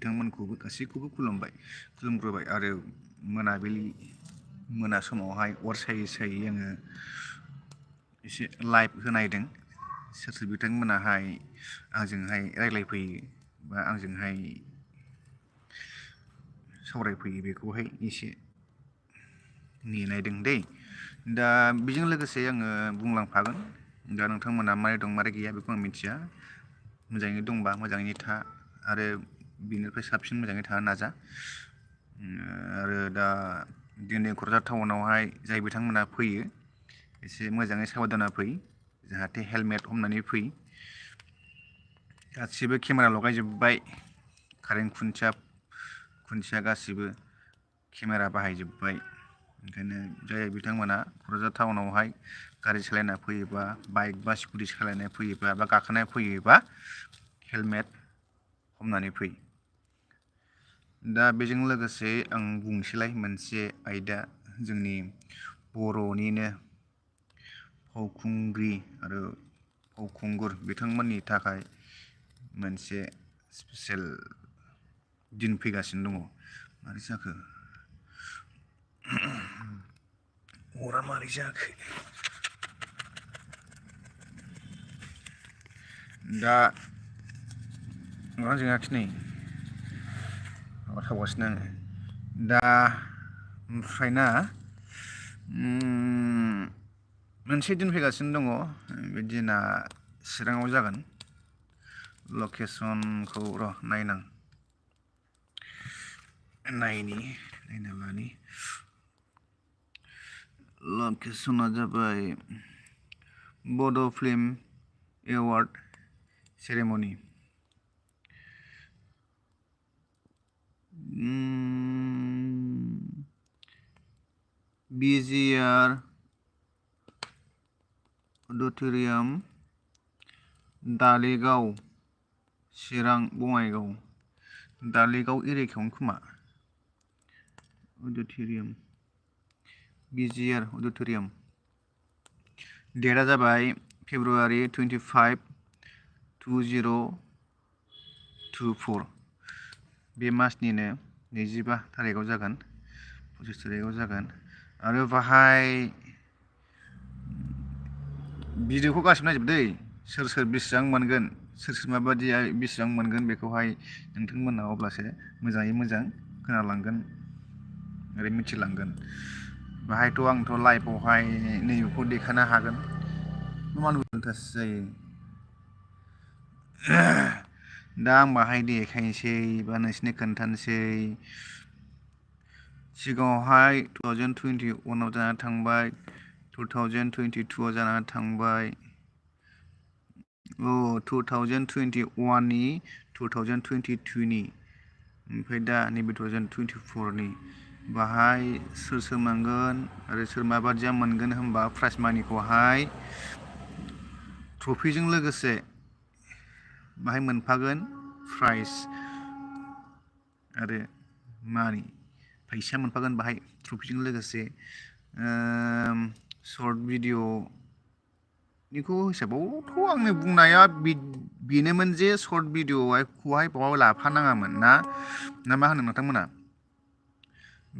बिथांमोनखौबो गासैखौबो खुलुमग्रोबाय आरो मोना समावहाय अर सायै आङो एसे लाइभ होनायदों सोर बिथांमोनाहाय आंजोंहाय रायज्लायफैयो बा आंजोंहाय सावरायफैयो बेखौहाय एसे नेनायदों दै दा बेजों लोगोसे आङो बुंलांफागोन दा नोंथांमोना मारै दं मारै गैया बेखौ आं मिथिया मोजाङै दंबा मोजाङैनो था आरो बिनिफ्राय साबसिन मोजाङै थानो नाजा आरो दा दिनै क'क्राझार टाउनावहाय जाय बिथांमोना फैयो एसे मोजाङै साबधाना फै जाहाथे हेलमेट हमनानै फै गासिबो केमेरा लगायजोब्बाय कारेन्ट खुन्थिया गासिबो केमेरा बाहायजोब्बाय ओंखायनो जाय बिथांमोना क'क्राझार टाउनावहाय गारि सालायना फैयोबा बाइक बा स्कुटि सालायना फैयोबा बा गाखोना फैयोबा हेलमेट हमनानै फै दा बेजों लोगोसे आं बुंसैलाय मोनसे आयदा जोंनि बर'निनो फावखुंग्रि आरो फावखुंगुर बिथांमोननि थाखाय मोनसे स्पेसियेल दिन फैगासिनो दङ मारै जाखो अरा मारै जाखो दा जोंहाखि नै माबा सावगासिनो आङो दा ओमफ्राय ना मोनसे दिन फैगासिनो दङ बे दिना चिराङाव जागोन लकेसनखौ नायना लानि लकेसना जाबाय बड' film award ceremony BGR auditorium दालिगाव चिरां बङाइगाव दालिगाव एरियाखौनो खोमा अडिट'रियाम BGR अडिट'रियाम डेटआ जाबाय फेब्रुवारि 25 2024 बे मासनिनो 25 थारिखआव जागोन 25 थारिखआव जागोन आरो बाहाय भिडिअखौ गासिबो नायजोब दै सोर बेसेबां मोनगोन सोर माबायदि बेसेबां मोनगोन बेखौहाय नोंथांमोना अब्लासो मोजाङै मोजां खोनालांगोन आरो मिथिलांगोन बाहायथ' आंथ' लाइभआवहाय नैबेखौ देखायनो हागोन मानो उल्थासो जायो दा आं बाहाय देखायनोसै बा नोंसोरनो खोन्थानोसै सिगाङावहाय 2021आव जाना थांबाय 2022आव जाना थांबाय 2021नि 2022नि ओमफ्राय दा नैबे 2024नि बाहाय सोर मोनगोन आरो सोर माबादिया मोनगोन होनबा प्राइज मानिखौहाय ट्रफिजों लोगोसे बाहाय मोनफागोन प्राइज आरो मानि फैसा मोनफागोन बाहाय ट्रफिजों लोगोसे सर्ट भिडिअ'निखौ हिसाबावथ' आंनि बुंनाया बेनोमोन जे सर्ट भिडिअ'खौहाय बाव लाफानाङामोन ना मा होनो नोंथांमोना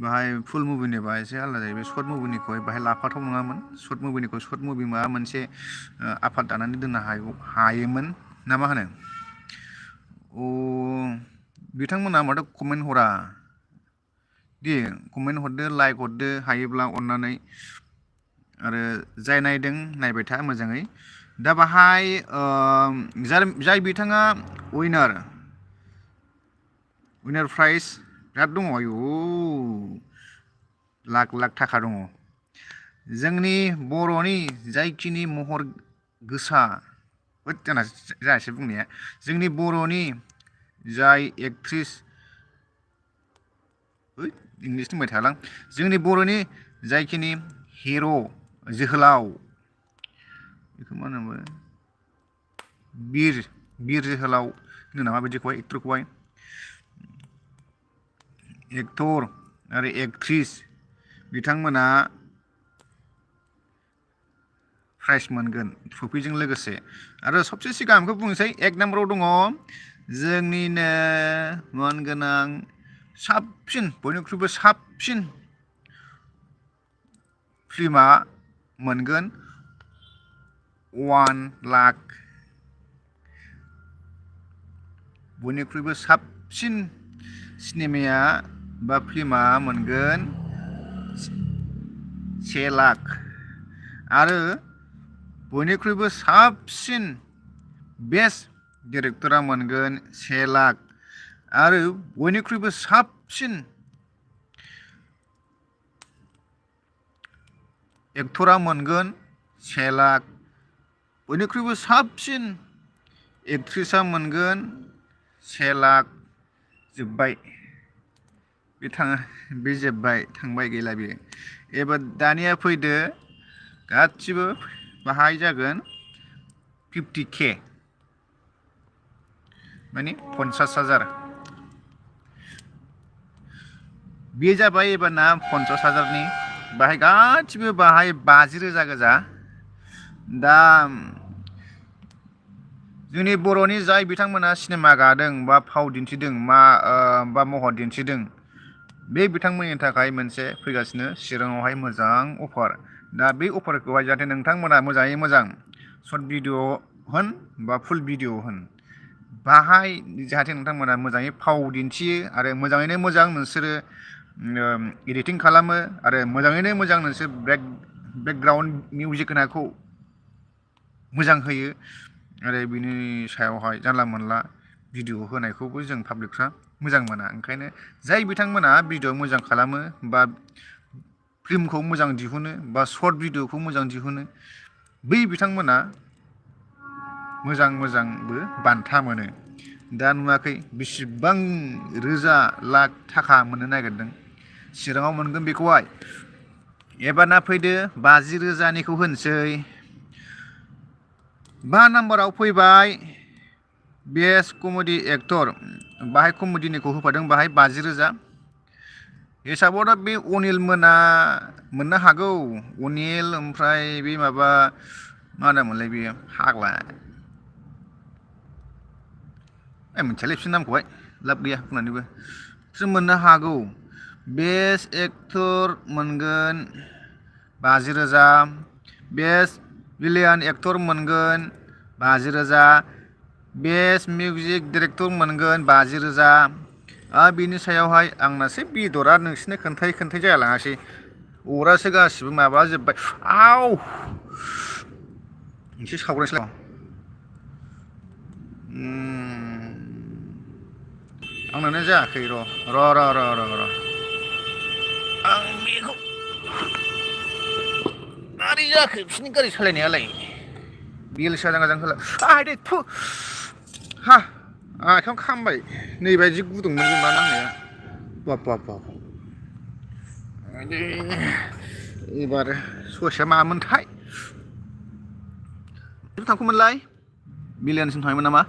बाहाय फुल मुभिनिबा एसे आलादा जायो बे सर्ट मुभिनिखौहाय बाहाय लाफाथाव नङामोन सर्ट मुभिनिखौ सर्ट मुभि माबा मोनसे आफाद दानानै दोननो हायोमोन ना मा होनो बिथांमोना माथो कमेन्ट हरा दे कमेन्ट हरदो लाइक हरदो हायोब्ला अननानै आरो जाय नायदों नायबाय था मोजाङै दा बाहाय जाय बिथाङा उइनार प्राइज बिराद दङ आयु लाख थाखा दङ जोंनि बर'नि जायखिनि महर गोसा जायासै बुंनाया जोंनि बर'नि जाय एक्ट्रिस इंलिस बुंबाय थालां जोंनि बर'नि जायखिनि हिर' जोहोलाव बेखौ मा होनोमोन बिर जोहोलाव होनो नामा बिदिखौहाय एक्टर आरो एक्ट्रिस बिथांमोना प्राइज मोनगोन ट्रफिजों लोगोसे आरो सबसे सिगां आंखौ बुंनोसै 1 नाम्बाराव दङ जोंनिनो मानगोनां साबसिन बयनिख्रुइबो साबसिन फिल्मा मोनगोन 1,00,000 बयनिख्रुइबो साबसिन सिनेमाया बा फिल्मा मोनगोन 1,00,000 आरो बयनिख्रुइबो साबसिन बेस्ट डिरेक्टरा मोनगोन 1,00,000 आरो बयनिख्रुइबो साबसिन एक्टरा मोनगोन 1,00,000 बयनिख्रुइबो साबसिन एक्ट्रिसा मोनगोन 1,00,000 जोब्बाय बे जोब्बाय थांबाय गैला बेयो एबार दानिया फैदो गासिबो बाहाय जागोन 50K माने 50,000 बे जाबाय एबारना 50,000नि बाहाय गासिबो बाहाय 50,000 गोजा दा जोंनि बर'नि जाय बिथांमोना सिनेमा गादों बा फाव दिन्थिदों बा महर दिन्थिदों बे बिथांमोननि थाखाय मोनसे फैगासिनो चिराङावहाय मोजां अफार दा बे अफारखौहाय जाहाथे नोंथांमोना मोजाङै मोजां सर्ट भिडिअ होन बा फुल भिडिअ होन बाहाय जाहाथे नोंथांमोना मोजाङै फाव दिन्थियो आरो मोजाङैनो मोजां नोंसोरो एडिटिं खालामो आरो मोजाङैनो मोजां नोंसोर बेकग्राउन्ड मिउजिक होनायखौ मोजां होयो आरो बिनि सायावहाय जानला मोनला भिडिअ होनायखौबो जों पाब्लिकफ्रा मोजां मोना ओंखायनो जाय बिथांमोना भिडिअ मोजां खालामो बा फिल्मखौ मोजां दिहुनो बा सर्ट भिडिअखौ मोजां दिहुनो बै बिथांमोना मोजांबो बान्था मोनो दा नुवाखै बेसेबां रोजा लाख थाखा मोननो नागिरदों चिराङाव मोनगोन बेखौहाय एबारना फैदो 50,000निखौ होनोसै 5 नाम्बाराव फैबाय बेस्ट कमेडि एक्टर बाहाय कमेडिनिखौ होफादों बाहाय 50,000 हिसाबावथ' बे अनिल मोना मोननो हागौ अनिल ओमफ्राय बे माबा मा होनोमोनलाय बेयो फाग्ला मिथियालै बिसोरनि नामखौहाय लाब गैया बुंनानैबो बिसोर मोननो हागौ बेस्ट एक्टर मोनगोन 50,000 बेस्ट विलियान एक्टर मोनगोन 50,000 बेस्ट मिउजिक डिरेक्टर मोनगोन 50,000 आरो बिनि सायावहाय आंनासो बेदरा नोंसिनो खोन्थाय जालाङासै अरासो गासिबो माबाजोब्बाय आव एसे सावरायनोसै आंनानो जायाखै र' आं बेखौ मारै जाखो बिसोरनि गारि सालायनायालाय बेलसा जाजां होला दे थु हा आखायाव खामबाय नैबायदि गुदुंमोन मा नांनाया बाब एबार ससेया मामोनथाय थांखौमोनलाय बिलियनसिम थांबायमोन नामा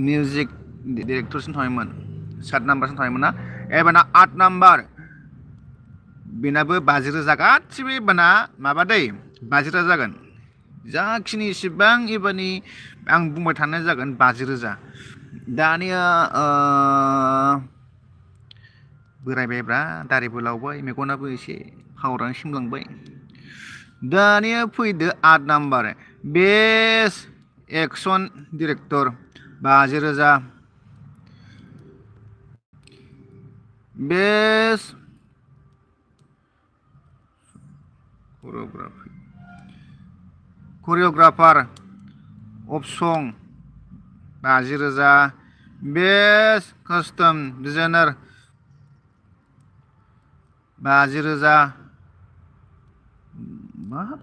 मिउजिक डिरेक्टरसिम थांबायमोन 7 नाम्बारसिम थांबायमोन ना एबारना 8 नाम्बार बेनाबो 50,000 गासिबो एबारना माबा दै 50,000 जागोन जाखिनि इसेबां एबारनि आं बुंबाय थानाय जागोन 50,000 दानिया बोरायबायब्रा दारिबो लावबाय मेगनाबो एसे फावरानो सिमलांबाय दानिया फैदो 8 number best action director 50,000 best choreographer of song 50,000 best custom designer 50,000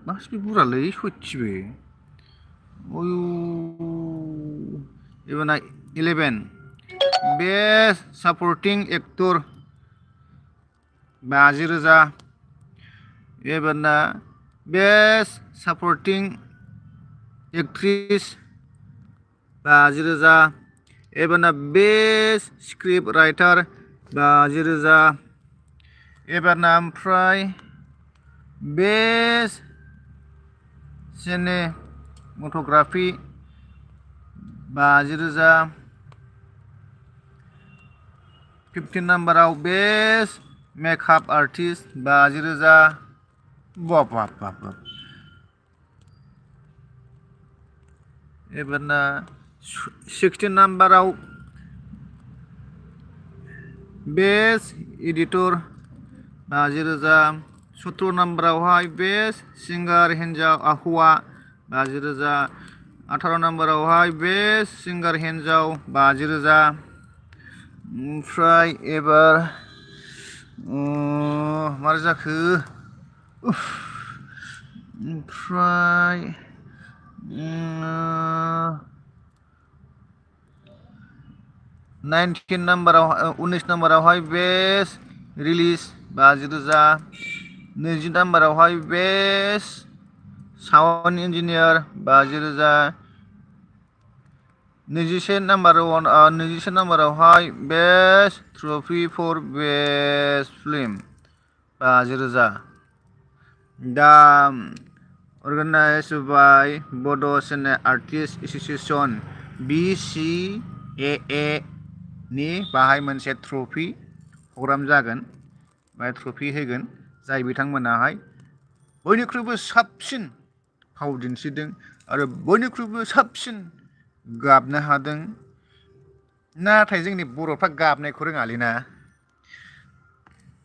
मासि बुरजालै सयथिबो आयु एबारना 11 बेस्ट सापर्टिं एक्टर 50,000 एबारना बेस्ट सापर्टिं एक्ट्रिस 50,000 एबारना बेस्ट स्क्रिप्ट राइटार 50,000 एबारना ओमफ्राय बेस्ट सिनेमेट'ग्राफि 50,000 15 नाम्बाराव बेस्ट मेकआप आर्टिस्ट 50,000 बाब बाब बाब बाब एबारना 16 नाम्बाराव बेस्ट एडिटर 50,000 17 नाम्बारावहाय बेस्ट सिंगार हिन्जाव हौवा 50,000 18 नाम्बारावहाय बेस्ट सिंगार हिन्जाव 50,000 ओमफ्राय एबार मारै जाखो ओमफ्राय 19 नाम्बाराव 19 नाम्बारावहाय बेस्ट रिलिज 50,000 20 नाम्बारावहाय बेस्ट साउन्ड इन्जिनियार 50,000 21 नाम्बारावहाय best trophy for best film 50,000 दा organized by Bodo' channel artist association BCAA नि बाहाय मोनसे ट्रफि प्रग्राम जागोन बाहाय ट्रफि होगोन जाय बिथांमोनाहाय बयनिख्रुइबो साबसिन फाव दिन्थिदों आरो बयनिख्रुइबो साबसिन गाबनो हादों नाथाय जोंनि बर'फ्रा गाबनायखौ रोङालैना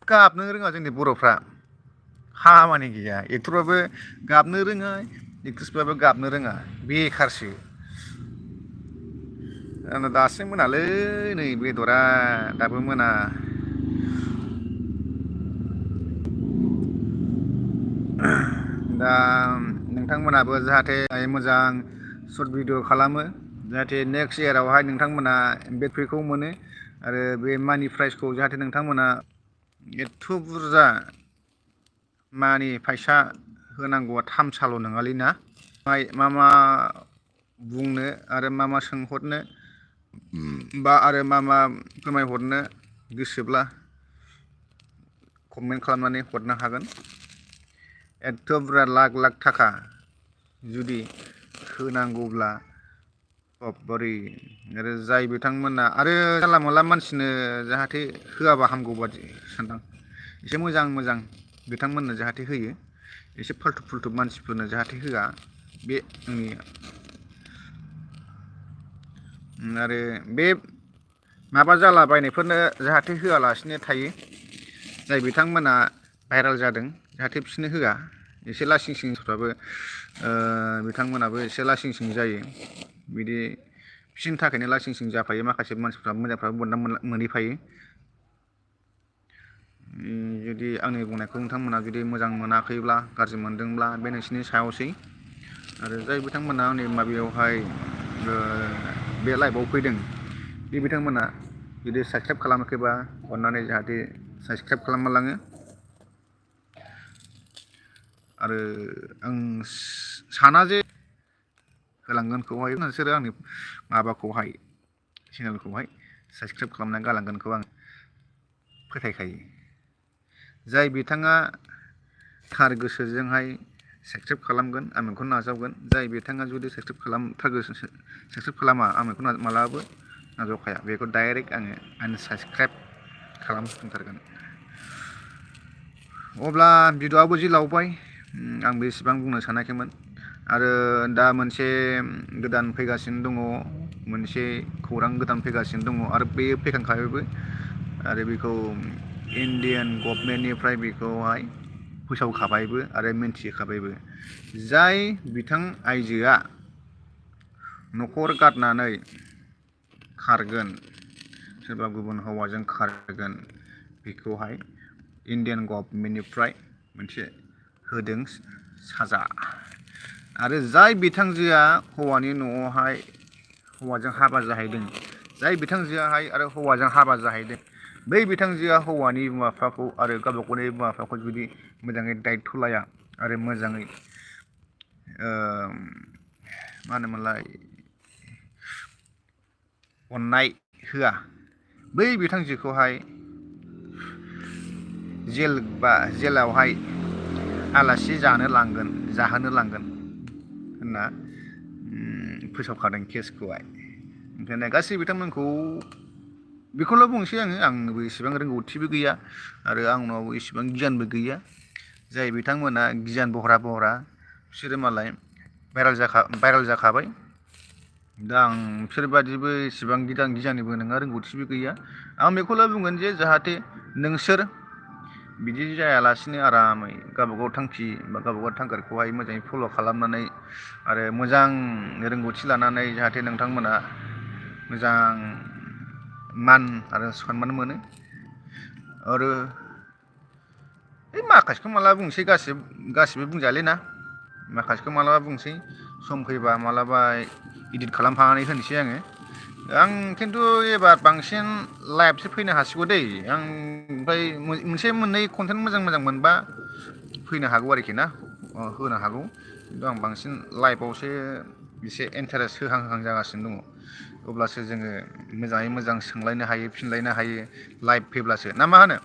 गाबनो रोङा जोंनि बर'फ्रा खामानि गैया एक्टरबाबो गाबनो रोङा एक्ट्रेसबाबो गाबनो रोङा बेखारसो आंना दासो मोनालै नै बेदरा दाबो मोना दा नोंथांमोनाबो जाहाथे मोजां सर्ट भिडिअ खालामो जाहाथे नेक्स्ट इयारावहाय नोंथांमोना बे ट्रफिखौ मोनो आरो बे मानि प्राइजखौ जाहाथे नोंथांमोना एथ' बुरजा मानि फैसा होनांगौआ थामसाल' नङालै ना मा बुंनो आरो मा सोंहरनो बा आरो मा फोरमायहरनो गोसोब्ला कमेन्ट खालामनानै हरनो हागोन एथ' बुरजा लाख लाख थाखा जुदि होनांगौब्ला बाब्बारे आरो जाय बिथांमोना आरो जानला मोनला मानसिनो जाहाथे होआबा हामगौ बादि सानदां एसे मोजां बिथांमोननो जाहाथे होयो एसे फाल्थु मानसिफोरनो जाहाथे होआ बे आंनि आरो बे माबा जालाबायनायफोरनो जाहाथे होआलासिनो थायो जाय बिथांमोना भाइराल जादों जाहाथे बिसोरनो होआ एसे लासिं सिंफ्राबो बिथांमोनाबो एसे लासिं सिं जायो बिदि बिसोरनि थाखायनो लासिं सिं जाफायो माखासे मानसिफ्रा मोजांफ्राबो मोनहैफायो जुदि आंनि बुंनायखौ नोंथांमोना जुदि मोजां मोनाखैब्ला गाज्रि मोनदोंब्ला बे नोंसिनि सायावसै आरो जाय बिथांमोना आंनि माबायावहाय बे लाइभआव फैदों बे बिथांमोना जुदि साबस्क्राइब खालामाखैबा अननानै जाहाथे साबस्क्राइब खालामना लाङो आरो आं साना जे होलांगोनखौहाय नोंसोरो आंनि माबाखौहाय चेनेलखौहाय साबस्क्राइब खालामनानै गालांगोनखौ आं फोथायखायो जाय बिथाङा थार गोसोजोंहाय साबस्क्राइब खालामगोन आं बेखौ नाजावगोन जाय बिथाङा जुदि साबस्क्राइब खालामा आं बेखौ मालाबाबो नाजावखाया बेखौ डाइरेक्ट आङो आनसाबस्क्राइब खालामफिनथारगोन अब्ला भिडिअ'आबो जि लावबाय आं बेसेबां बुंनो सानाखैमोन आरो दा मोनसे गोदान फैगासिनो दङ मोनसे खौरां गोदान फैगासिनो दङ आरो बेयो फैखांखाबायबो आरो बेखौ इन्डियान गभर्नमेन्टनिफ्राय बेखौहाय फोसावखाबायबो आरो मिन्थिखाबायबो जाय बिथां आइजोआ न'खर गारनानै खारगोन सोरबा गुबुन हौवाजों खारगोन बेखौहाय इन्डियान गभर्नमेन्टनिफ्राय मोनसे होदों साजा आरो जाय बिथांजोआ हौवानि न'आवहाय हौवाजों हाबा जाहैदों जाय बिथांजोआहाय आरो हौवाजों हाबा जाहैदों बै बिथांजोआ हौवानि बिमा बिफाखौ आरो गावबा गावनि बिमा बिफाखौ जुदि मोजाङै दायथ' लाया आरो मोजाङै मा होनोमोनलाय अननाय होआ बै बिथांजोखौहाय जेलावहाय आलासि जाहोनो लांगोन होनना फोसावखादों केसखौहाय ओंखायनो गासै बिथांमोनखौ बेखौल' बुंसै आंबो इसेबां रोंगौथिबो गैया आरो आंनाव इसेबां गियानबो गैया जाय बिथांमोना गियान बहरा बिसोरो मालाय भाइरेल जाखाबाय दा आं बिसोरबादिबो इसेबां गियानिबो नङा रोंगौथिबो गैया आं बेखौल' बुंगोन जे जाहाथे नोंसोर बिदि जायालासिनो आरामै गावबागाव थांखि बा गावबागाव थांखिखौहाय मोजाङै फल' खालामनानै आरो मोजां रोंगौथि लानानै जाहाथे नोंथांमोना मोजां मान आरो सनमान मोनो आरो माखासेखौ मालाबा बुंसै गासिबो बुंजायालै ना माखासेखौ मालाबा बुंसै सम फैबा मालाबा इदिट खालामफानानै होनोसै आं खिन्थु एबार बांसिन लाइभसो फैनो हासिगौ दै आं ओमफ्राय मोनसे मोननै कन्टेन्ट मोजां मोनबा फैनो हागौ आरोखि ना होनो हागौ खिन्थु आं बांसिन लाइभआवसो एसे इन्टारेस्ट होहां जागासिनो दङ अब्लासो जोङो मोजाङै मोजां सोंलायनो हायो फिनलायनो हायो लाइभ फैब्लासो ना मा होनो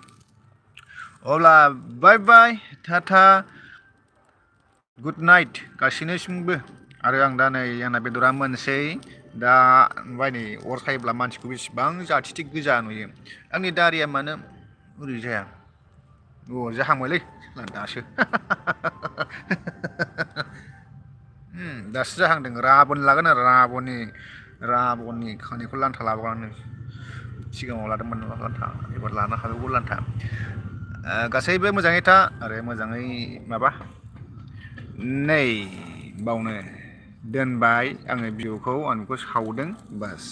अब्ला बाय बाय टाटा गुड नाइट गासैनिसिमबो आरो आं दा नै आंना बेदरा मोनसै दा ओमफ्राय नै अर सायोब्ला मानसिखौ बेसेबां जाथिथि गोजा नुयो आंनि दारिया मानो ओरै जाया जाहांबायलै दासो दासो जाहांदों राबन लागोन आरो राबननि खानायखौ लान्था लाबावनानै सिगाङाव लादोंमोन लान्था एबार लानो हागौ लान्था गासैबो मोजाङै था आरो मोजाङै माबा नै बावनो दोनबाय आङो भिडिअखौ आं बेखौ सावदों बास